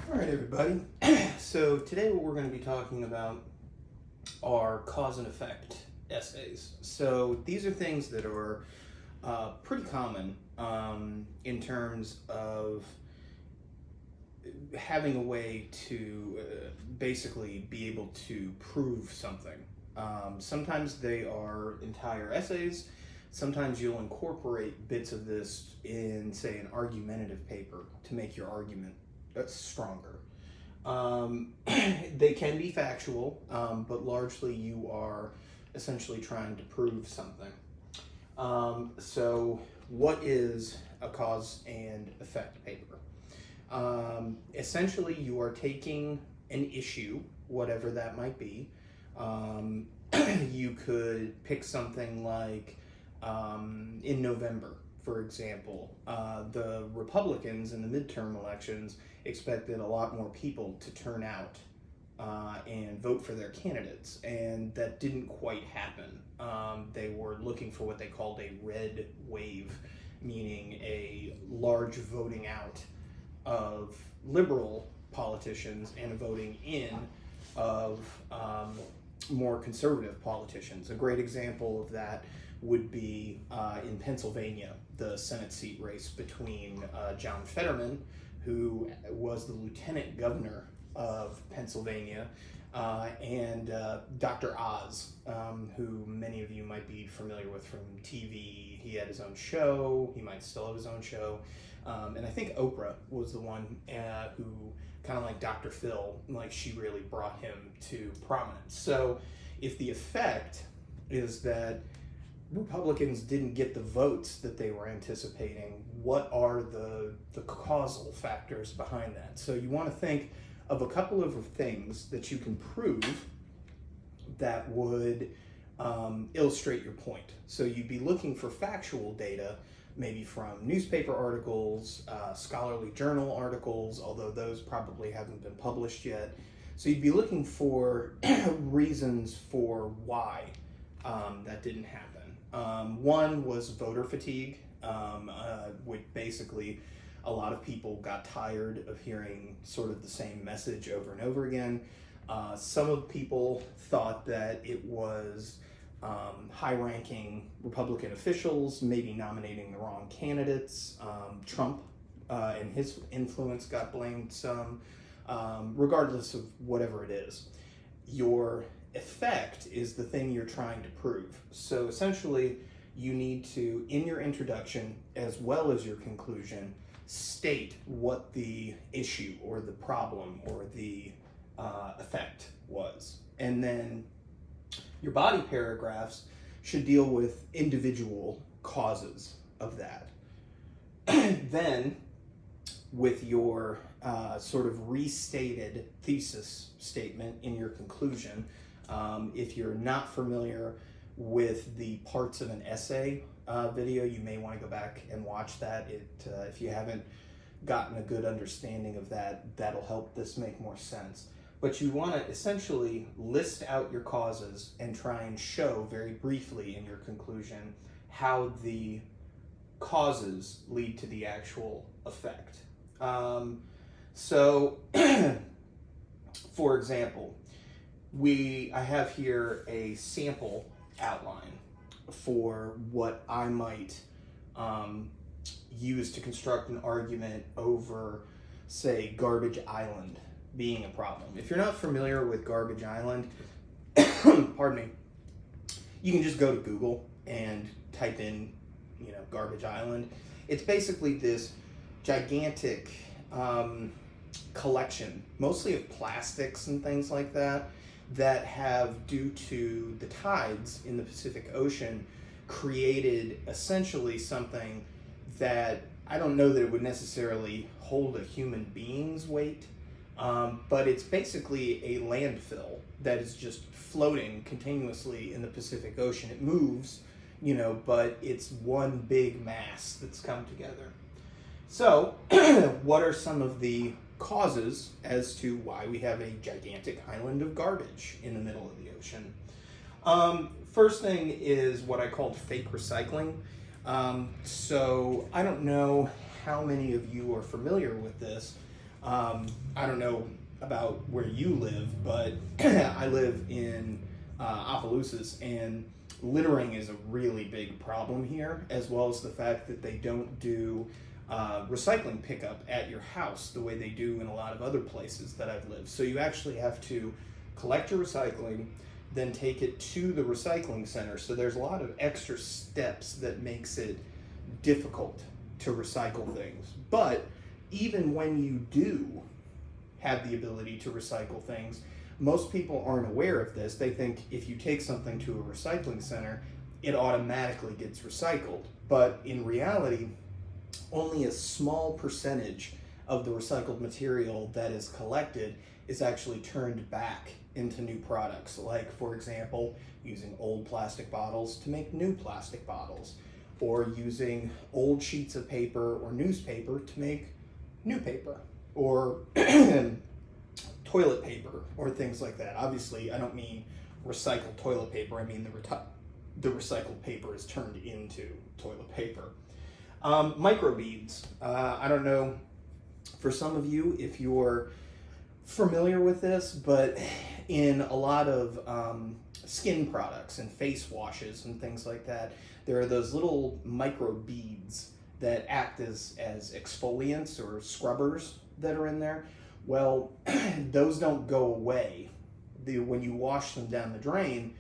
All right, everybody. So today what we're going to be talking about are cause and effect essays. So these are things that are pretty common in terms of having a way to basically be able to prove something. Sometimes they are entire essays. Sometimes you'll incorporate bits of this in, say, an argumentative paper to make your argument stronger. They can be factual, but largely you are essentially trying to prove something. So what is a cause and effect paper? Essentially you are taking an issue, whatever that might be. You could pick something like in November, for example, the Republicans in the midterm elections expected a lot more people to turn out and vote for their candidates, and that didn't quite happen. They were looking for what they called a red wave, meaning a large voting out of liberal politicians and a voting in of more conservative politicians. A great example of that would be in Pennsylvania, the Senate seat race between John Fetterman, who was the lieutenant governor of Pennsylvania, and Dr. Oz, who many of you might be familiar with from TV. He had his own show, he might still have his own show, and I think Oprah was the one who, kind of like Dr. Phil, like she really brought him to prominence. So if the effect is that Republicans didn't get the votes that they were anticipating, what are the causal factors behind that? So you want to think of a couple of things that you can prove that would illustrate your point. So you'd be looking for factual data, maybe from newspaper articles, scholarly journal articles, although those probably haven't been published yet. So you'd be looking for reasons for why that didn't happen. One was voter fatigue, which basically a lot of people got tired of hearing sort of the same message over and over again. Some of the people thought that it was high-ranking Republican officials maybe nominating the wrong candidates. Trump and his influence got blamed some. Regardless of whatever it is, your effect is the thing you're trying to prove. So essentially, you need to, in your introduction as well as your conclusion, state what the issue or the problem or the effect was. And then your body paragraphs should deal with individual causes of that. Then, with your sort of restated thesis statement in your conclusion, if you're not familiar with the parts of an essay video, you may want to go back and watch that. If you haven't gotten a good understanding of that, that'll help this make more sense. But you want to essentially list out your causes and try and show very briefly in your conclusion how the causes lead to the actual effect. So, for example, I have here a sample outline for what I might use to construct an argument over, say, Garbage Island being a problem. If you're not familiar with Garbage Island, pardon me, you can just go to Google and type in, Garbage Island. It's basically this gigantic collection, mostly of plastics and things like that, that have, due to the tides in the Pacific Ocean, created essentially something that I don't know that it would necessarily hold a human being's weight, but it's basically a landfill that is just floating continuously in the Pacific Ocean. It moves, but it's one big mass that's come together. So, what are some of the causes as to why we have a gigantic island of garbage in the middle of the ocean? First thing is what I called fake recycling. So I don't know how many of you are familiar with this, I don't know about where you live, but I live in Opelousas, and littering is a really big problem here, as well as the fact that they don't do recycling pickup at your house the way they do in a lot of other places that I've lived. So you actually have to collect your recycling, then take it to the recycling center. So there's a lot of extra steps that makes it difficult to recycle things. But even when you do have the ability to recycle things, most people aren't aware of this. They think if you take something to a recycling center, it automatically gets recycled. But in reality, only a small percentage of the recycled material that is collected is actually turned back into new products. Like, for example, using old plastic bottles to make new plastic bottles, or using old sheets of paper or newspaper to make new paper, or toilet paper, or things like that. Obviously, I don't mean recycled toilet paper. I mean the recycled paper is turned into toilet paper. Microbeads. I don't know, for some of you, if you're familiar with this, but in a lot of skin products and face washes and things like that, there are those little micro beads that act as exfoliants or scrubbers that are in there. Well, those don't go away. When you wash them down the drain,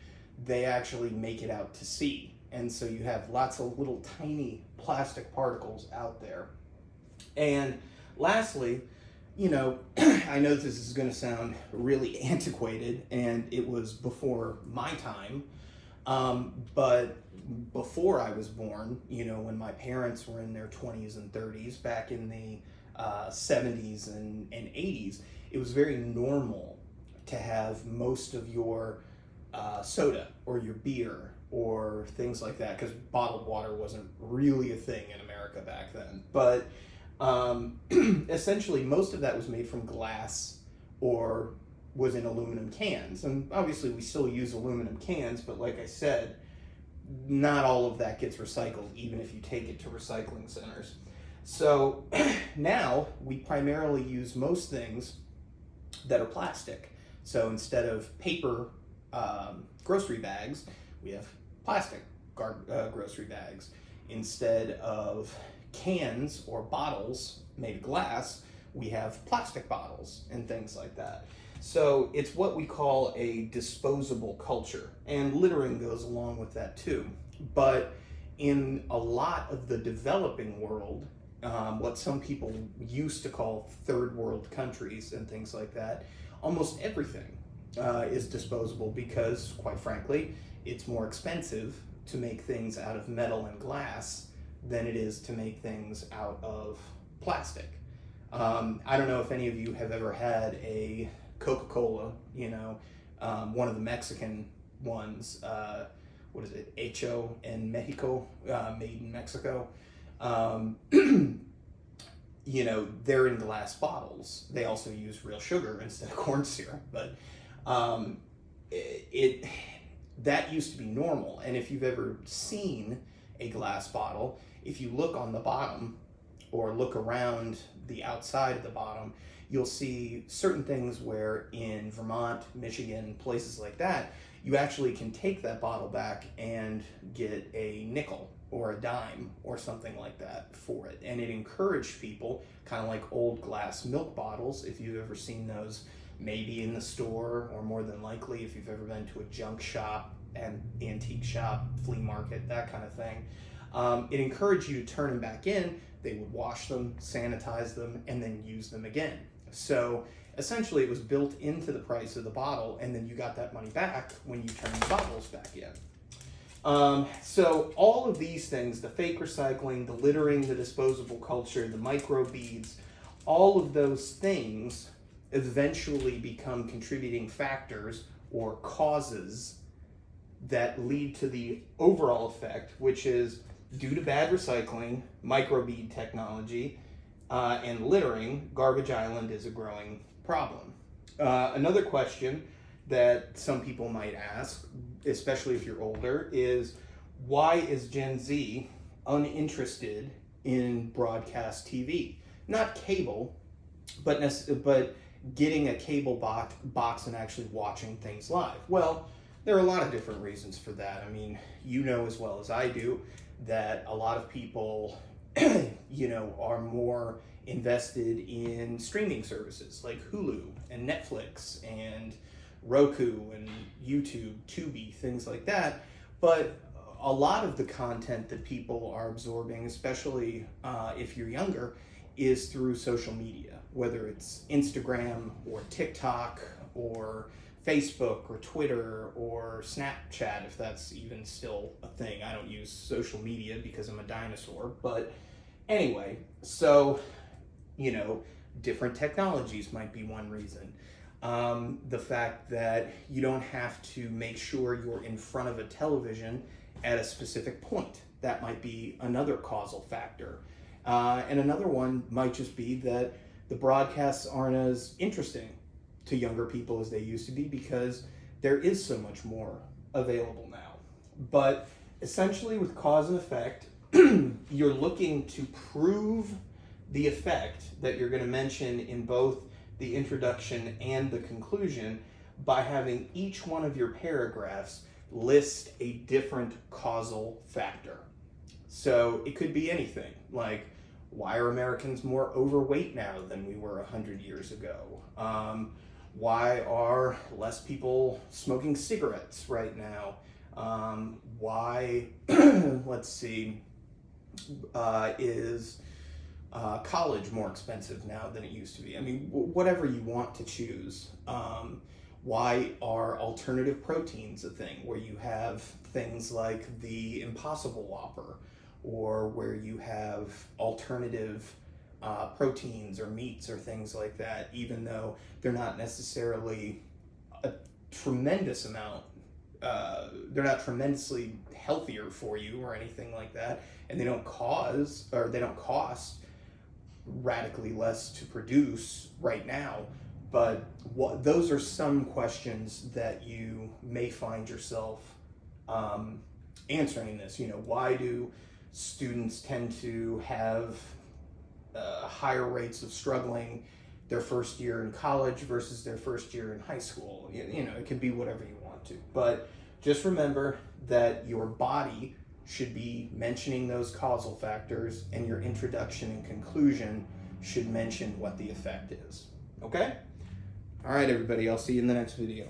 they actually make it out to sea. And so you have lots of little tiny plastic particles out there. And lastly, you know, I know this is going to sound really antiquated, and it was before my time, but before I was born, you know, when my parents were in their 20s and 30s, back in the 70s and 80s, it was very normal to have most of your soda or your beer or things like that, because bottled water wasn't really a thing in America back then. But essentially, most of that was made from glass or was in aluminum cans. And obviously, we still use aluminum cans, but like I said, not all of that gets recycled, even if you take it to recycling centers. So now we primarily use most things that are plastic. So instead of paper grocery bags, we have plastic grocery bags. Instead of cans or bottles made of glass, we have plastic bottles and things like that. So it's what we call a disposable culture, and littering goes along with that too. But in a lot of the developing world, what some people used to call third world countries and things like that, almost everything is disposable because, quite frankly, it's more expensive to make things out of metal and glass than it is to make things out of plastic. I don't know if any of you have ever had a Coca-Cola, you know, one of the Mexican ones, what is it, Hecho en Mexico, made in Mexico. You know, they're in glass bottles. They also use real sugar instead of corn syrup, but that used to be normal. And if you've ever seen a glass bottle, if you look on the bottom or look around the outside of the bottom, you'll see certain things where in Vermont, Michigan, places like that, you actually can take that bottle back and get a nickel or a dime or something like that for it. And it encouraged people, kind of like old glass milk bottles, if you've ever seen those, maybe in the store, or more than likely if you've ever been to a junk shop, and antique shop, flea market, that kind of thing. It encouraged you to turn them back in. They would wash them, sanitize them, and then use them again. So essentially it was built into the price of the bottle, and then you got that money back when you turned the bottles back in. So all of these things, the fake recycling, the littering, the disposable culture, the micro beads, all of those things eventually become contributing factors or causes that lead to the overall effect, which is due to bad recycling, microbead technology, and littering, Garbage Island is a growing problem. Another question that some people might ask, especially if you're older, is why is Gen Z uninterested in broadcast TV? Not cable, but getting a cable box and actually watching things live. Well, there are a lot of different reasons for that. I mean, you know as well as I do that a lot of people, are more invested in streaming services like Hulu and Netflix and Roku and YouTube, Tubi, things like that. But a lot of the content that people are absorbing, especially if you're younger, is through social media, whether it's Instagram or TikTok or Facebook or Twitter or Snapchat, if that's even still a thing. I don't use social media because I'm a dinosaur. But anyway, so, different technologies might be one reason. The fact that you don't have to make sure you're in front of a television at a specific point. That might be another causal factor. And another one might just be that the broadcasts aren't as interesting to younger people as they used to be because there is so much more available now. But essentially with cause and effect, you're looking to prove the effect that you're going to mention in both the introduction and the conclusion by having each one of your paragraphs list a different causal factor. So it could be anything like, why are Americans more overweight now than we were 100 years ago? Why are less people smoking cigarettes right now? Why, let's see, is college more expensive now than it used to be? I mean, whatever you want to choose. Why are alternative proteins a thing, where you have things like the Impossible Whopper, or where you have alternative proteins or meats or things like that, even though they're not necessarily a tremendous amount, they're not tremendously healthier for you or anything like that, and they don't cost radically less to produce right now. But those are some questions that you may find yourself answering in this. Why do students tend to have higher rates of struggling their first year in college versus their first year in high school? It can be whatever you want to. But just remember that your body should be mentioning those causal factors, and your introduction and conclusion should mention what the effect is. Okay? All right, everybody. I'll see you in the next video.